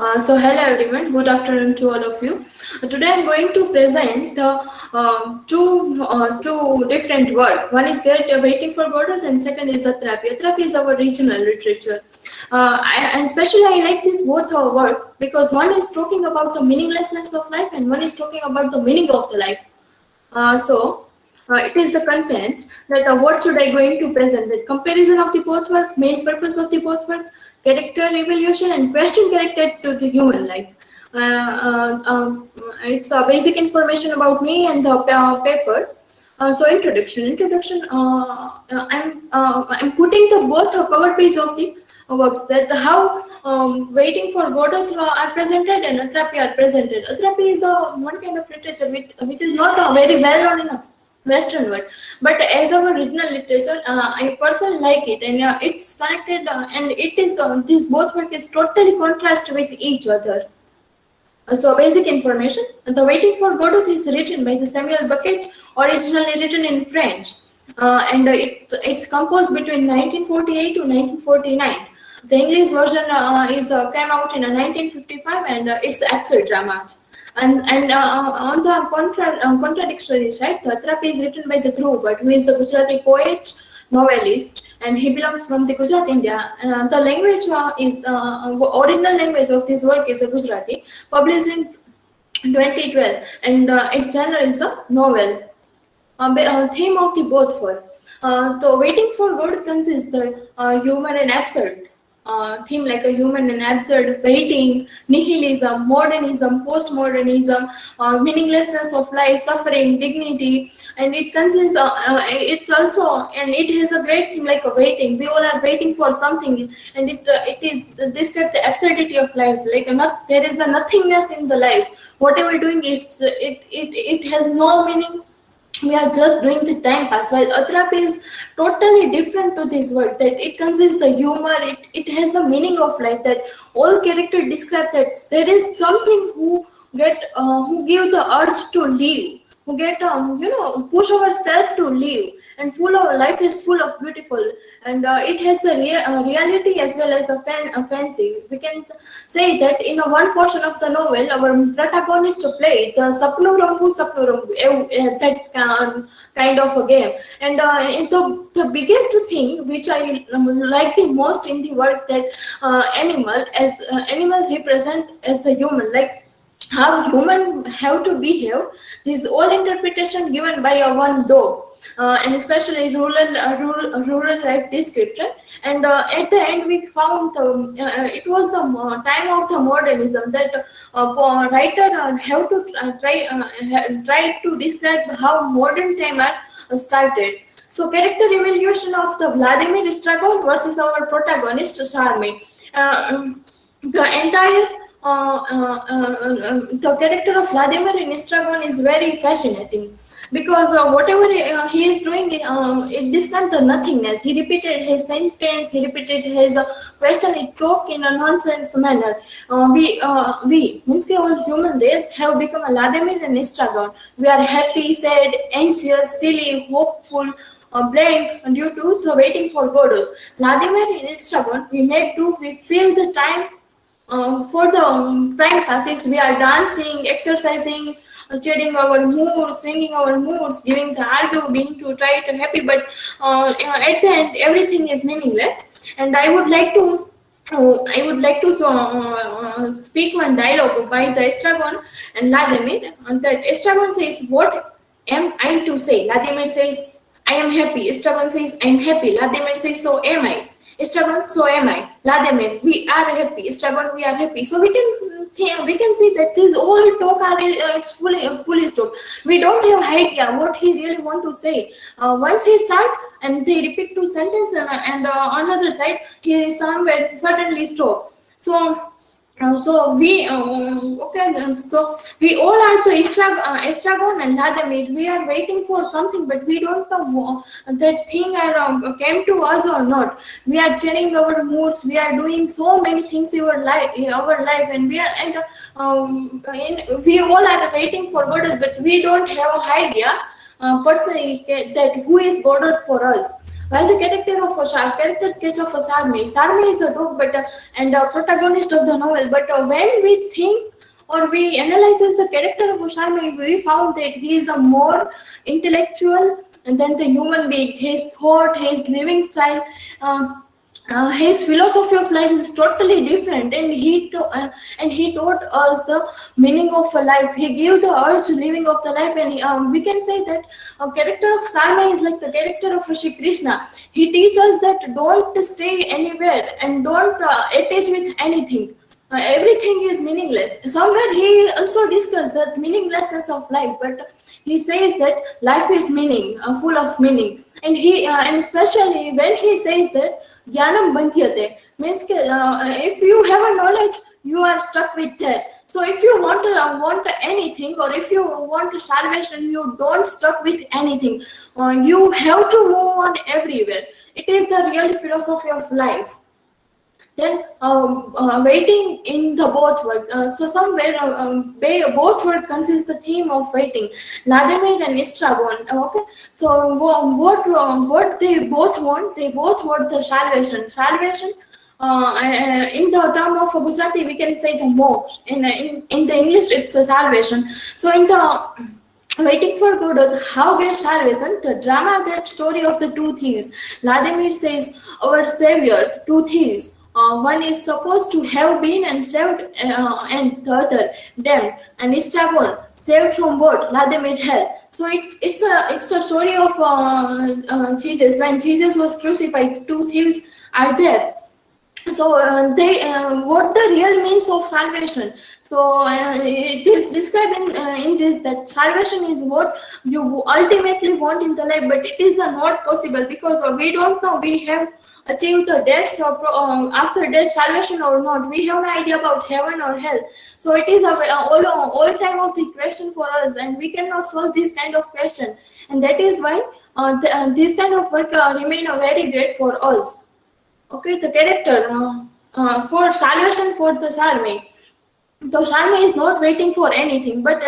Hello everyone, good afternoon to all of you. Today I'm going to present two different work. One is Waiting for Godot and second is Atrapi. Atrapi is our regional literature. And especially I like this both work because one is talking about the meaninglessness of life and one is talking about the meaning of the life. It is the content that what should I going to present, that comparison of the both work, main purpose of the both work, character evaluation and question connected to the human life. It's basic information about me and the paper. Introduction. I'm putting the both cover page of the works, that how Waiting for Godot are presented and Atrapi are presented. Atrapi is one kind of literature which is not very well known in a Western world, but as our original literature, I personally like it, and it's connected, and it is this both work is totally contrast with each other. Basic information. The Waiting for Godot is written by the Samuel Beckett, originally written in French, and it's composed between 1948 to 1949. The English version is came out in 1955, and it's Axel Ramaj. And on the contradictory side, the Atrapi is written by the Dhruv Bhatt, who is the Gujarati poet, novelist, and he belongs from the Gujarat, India. The language is original language of this work is Gujarati, published in 2012, and its genre is the novel. Theme of the both work. So Waiting for God consists the humor and absurd. Theme like a human and absurd, waiting, nihilism, modernism, postmodernism, meaninglessness of life, suffering, dignity, and it consists. It's also, and it has a great theme like a waiting. We all are waiting for something, and it is describes the absurdity of life. Like not there is the nothingness in the life. Whatever we're doing, it has no meaning. We are just doing the time pass, while Atrapi is totally different to this work, that it consists the humor, it has the meaning of life, that all characters describe that there is something who give the urge to live, who get push ourselves to live, and full of life is full of beautiful, and it has the reality as well as a fancy. We can say that in a one portion of the novel, our protagonist played the Sapnu Rambu, that kind of a game. And the biggest thing which I like the most in the work, that animal represent as the human, like how human have to behave. This all interpretation given by a one dog, and especially rural life description. And at the end, we found it was the time of the modernism, that writer have to try to describe how modern time are started. So character evaluation of the Vladimir Stragon versus our protagonist Charmy. The entire the character of Vladimir in Estragon is very fascinating, because whatever he is doing, it discounts the nothingness. He repeated his sentence, he repeated his question, it talk in a nonsense manner. We means we all human race have become a Vladimir and Estragon. We are happy, sad, anxious, silly, hopeful, blank due to the Waiting for Godot. Vladimir in Estragon, we make do, we feel the time. For the time passes, we are dancing, exercising, cheering our moods, swinging our moods, giving the arguing to try to happy, but at the end, everything is meaningless. And I would like to speak one dialogue by the Estragon and Vladimir. And that Estragon says, "What am I to say?" Vladimir says, "I am happy." Estragon says, "I am happy." Vladimir says, "So am I." Estragon, "So am I." Vladimir, "We are happy." Estragon, "We are happy." So we can see that these all talk are it's fully talk. We don't have idea what he really want to say. Once he start and they repeat two sentences, and on other side he somewhere suddenly stop. So we all are the Estragon and Vladimir. We are waiting for something, but we don't know that thing came to us or not. We are changing our moods. We are doing so many things in our life, and we all are waiting for God, but we don't have idea personally that who is God for us. While the character sketch of Sarmi is a dog, but and a protagonist of the novel. But when we think or we analyze the character of Sharmi, we found that he is a more intellectual than the human being. His thought, his living style. His philosophy of life is totally different, and he taught us the meaning of a life. He gave the urge to living of the life, and we can say that a character of Sarma is like the character of Shri Krishna. He teaches us that don't stay anywhere and don't attach with anything. Everything is meaningless. Somewhere he also discussed the meaninglessness of life, but he says that life is meaning, full of meaning. And and especially when he says that jnanam bandhyate, means if you have a knowledge, you are stuck with that. So if you want anything, or if you want salvation, you don't stuck with anything. You have to move on everywhere. It is the real philosophy of life. Then waiting in the both word. So somewhere both word consists the theme of waiting. Vladimir and Estragon. Okay. So what they both want? They both want the salvation. Salvation. In the term of Gujarati, we can say the moksha. In the English, it's a salvation. So in the waiting for Godot, how get salvation? The drama, that story of the two thieves. Vladimir says, our savior, two thieves. One is supposed to have been and saved, and the other damned. And Estragon, saved from what? Vladimir hell. So it's a story of Jesus. When Jesus was crucified, two thieves are there. So what the real means of salvation. So it is described in this, that salvation is what you ultimately want in the life, but it is not possible because we don't know we have achieved the death or after death salvation or not. We have no idea about heaven or hell. So it is all time of the question for us, and we cannot solve this kind of question, and that is why this kind of work remain very great for us. Okay, the character for salvation for the Sarmi. The Sarmi is not waiting for anything, but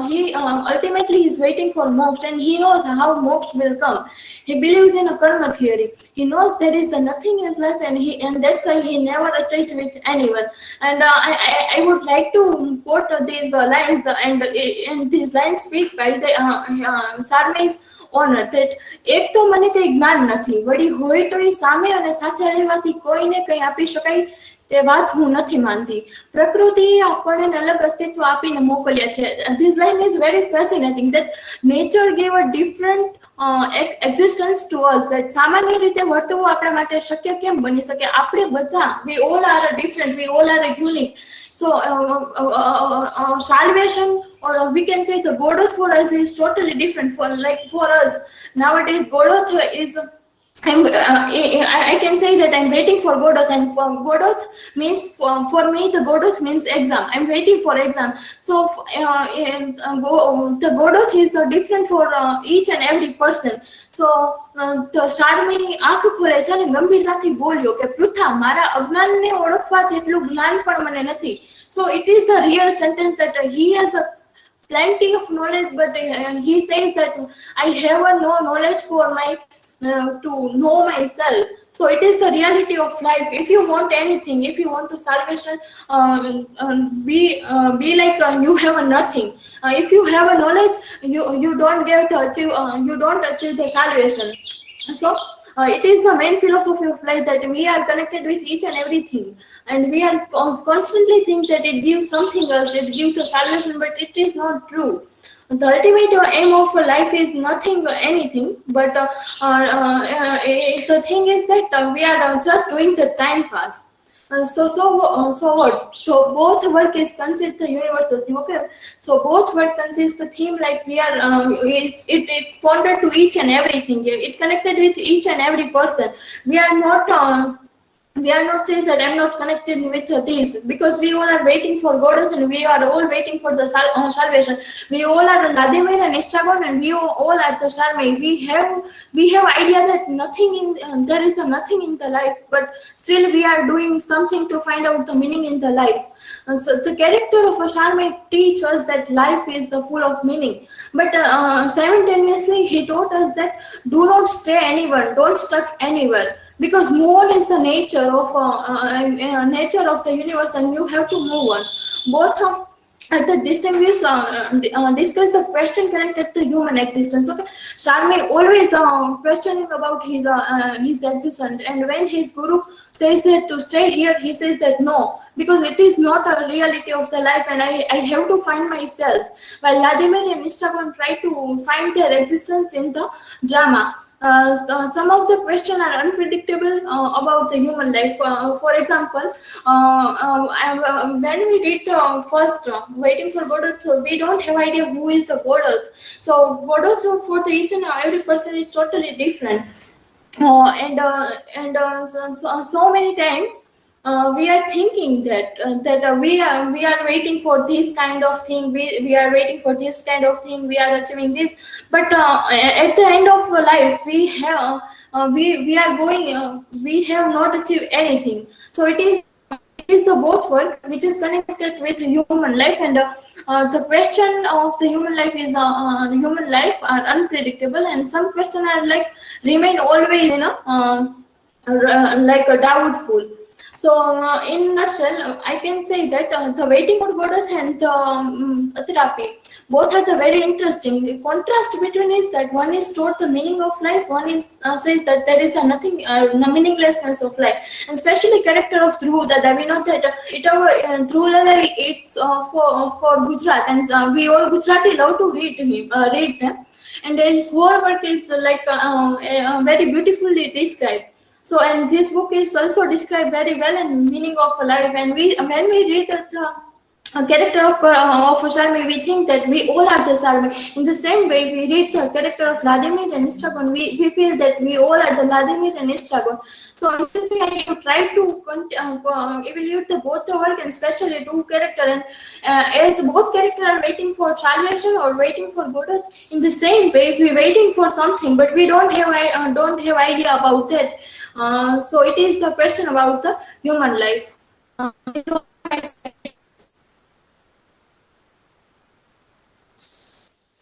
he ultimately is waiting for moksha, and he knows how moksha will come. He believes in a karma theory. He knows there is nothing is left, and that's why he never attaches with anyone. And I would like to quote these lines, and these lines speak by the Sarmi's owner that એક તો મને કંઈ જ્ઞાન નથી, વળી હોય તો એ સામે અને સાથે રહેવાથી કોઈને કંઈ આપી શકાય તે વાત હું નથી માનતી. પ્રકૃતિએ આપણને અલગ અસ્તિત્વ આપીને મોકલ્યા છે. This line is very fascinating, that nature gave a different existence to us. That સામાન્ય રીતે વર્તવું આપણા માટે શક્ય કેમ બની શકે? આપણે બધા, we all are different, we all are unique. So salvation, or we can say the Godot for us is totally different. For us nowadays, Godot is I can say that I'm waiting for Godot, and for Godot means for me the Godot means exam. I'm waiting for exam. So the Godot is different for each and every person. So the Sarmi આંખ ખોલે છે અને ગંભીરતાથી બોલ્યો કે પૃથા મારા અજ્ઞાનને ઓળખવા જેટલું જ્ઞાન પણ મને નથી. So it is the real sentence that he has plenty of knowledge, but he says that I have no knowledge for my to know myself. So it is the reality of life. If you want anything, if you want to salvation, be like you have a nothing. If you have a knowledge, you don't get to achieve, you don't achieve the salvation. So it is the main philosophy of life, that we are connected with each and everything, and we are constantly think that it gives something else, it gives the salvation, but it is not true. The ultimate aim of life is nothing or anything, but the thing is that we are just doing the time pass. So what? So both work is considered the universal theme. Okay. So both work consists the theme, like we are it pondered to each and everything. It connected with each and every person. We are not we are not saying that I'm not connected with these, because we all are waiting for Godot, and we are all waiting for the salvation. We all are Vladimir and Estragon, and we all are the Sharmai. We have idea that nothing in there is nothing in the life, but still we are doing something to find out the meaning in the life. So the character of a Sharmai teaches us that life is the full of meaning, but simultaneously he taught us that do not stay anywhere, don't stuck anywhere, because move on is the nature of the universe, and you have to move on. Both at the distinguish discuss the question connected to human existence. Okay, Sharma always questioning about his existence, and when his guru says that to stay here, he says that no, because it is not a reality of the life, and I have to find myself. While Vladimir and Estragon try to find their existence in the drama. Some of the questions are unpredictable about the human life. For example, when we did first Waiting for Godot, so we don't have idea who is the Godot. So Godot for the each and every person is totally different. So many times we are thinking that we are waiting for this kind of thing, we are waiting for this kind of thing, we are achieving this, but at the end of life we are going we have not achieved anything. So it is the both work which is connected with human life, and the question of the human life is human life are unpredictable, and some questions are like remain always like a doubtful. So in nutshell, I can say that the Waiting for Godot and the therapy both are the very interesting. The contrast between is that one is taught the meaning of life, one is says that there is the nothing, the meaninglessness of life, and especially character of Dhruv Dada. We know that Dhruv Dada it's for Gujarat, and we all Gujarati love to read them, and his whole work is very beautifully described. So, and this book is also described very well and meaning of life. And when we read the character of Sharmi, we think that we all are the Sharmi. In the same way, we read the character of Vladimir and Estragon, we feel that we all are the Vladimir and Estragon. So in this way, I have tried to evaluate both the work, and especially two character. And as both characters are waiting for salvation or waiting for Godot, in the same way, we waiting for something, but we don't have idea about that. So it is the question about the human life.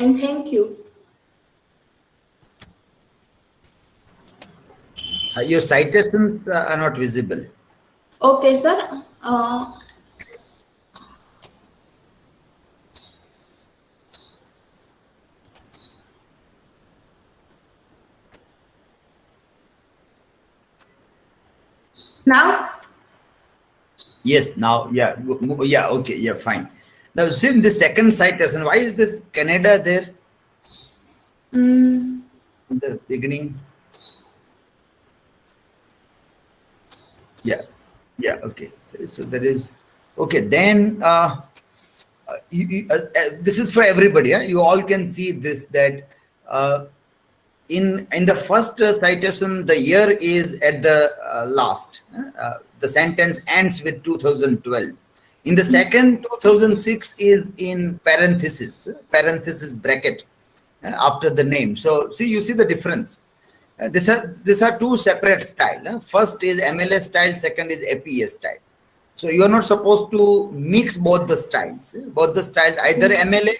And thank you. Your citations are not visible. Okay, sir. Now? Yes, now, yeah, okay, yeah, fine. Now, see in the second citation, why is this Canada there in the beginning? Yeah, okay. So there is, okay, then this is for everybody. You all can see this, that in the first citation, the year is at the last. The sentence ends with 2012. In the second, 2006 is in parenthesis bracket after the name. So see, you see the difference. These are two separate styles. First is MLS style, second is APA style. So you are not supposed to mix both the styles. Both the styles, either MLA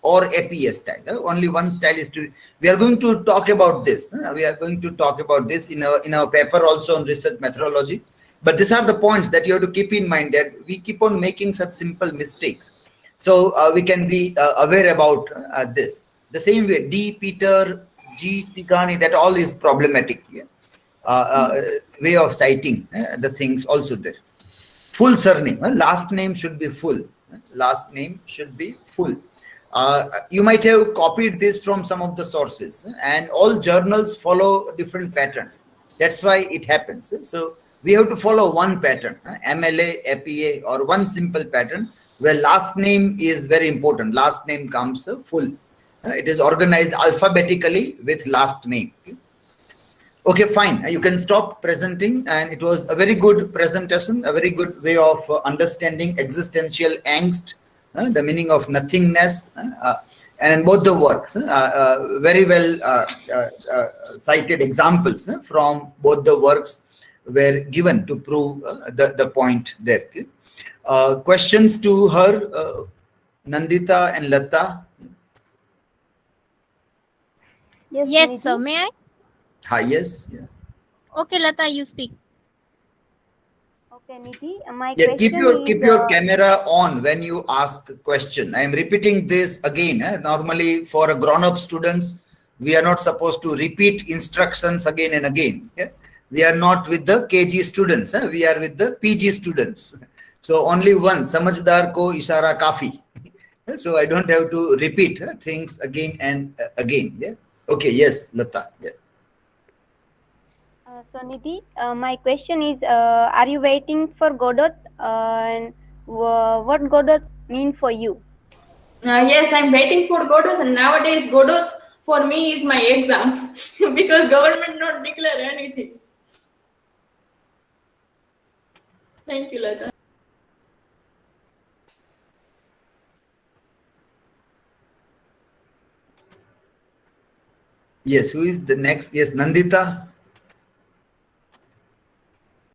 or APA style. Only one style is to. We are going to talk about this. We are going to talk about this in our paper also on research methodology. But these are the points that you have to keep in mind, that we keep on making such simple mistakes. So we can be aware about this. The same way, D. Peter, G. Tigani, that all is problematic here. Way of citing the things also there. Full surname, last name should be full. Last name should be full. You might have copied this from some of the sources, and all journals follow different pattern. That's why it happens. So we have to follow one pattern, MLA, APA, or one simple pattern where last name is very important. Last name comes full. It is organized alphabetically with last name. Okay, fine. You can stop presenting. And it was a very good presentation, a very good way of understanding existential angst, the meaning of nothingness, and in both the works. Very well cited examples from both the works were given to prove the point there. Okay? Questions to her, Nandita and Lata? Yes, sir. May I? Hi, yes. Yeah. Okay, Lata, you speak. Okay, Nidhi, my Yeah, question keep your camera on when you ask a question. I am repeating this again. Normally, for a grown-up students, we are not supposed to repeat instructions again and again. Yeah? We are not with the KG students. We are with the PG students. So only one, samajhdar ko ishara kafi. So I don't have to repeat things again and again. Yeah. Okay. Yes, Lata. Yeah. So Nidhi, my question is, are you waiting for Godot? And what Godot mean for you? Yes, I'm waiting for Godot, and nowadays Godot for me is my exam because government not declare anything. Thank you, Lata. Yes. Who is the next? Yes, Nandita.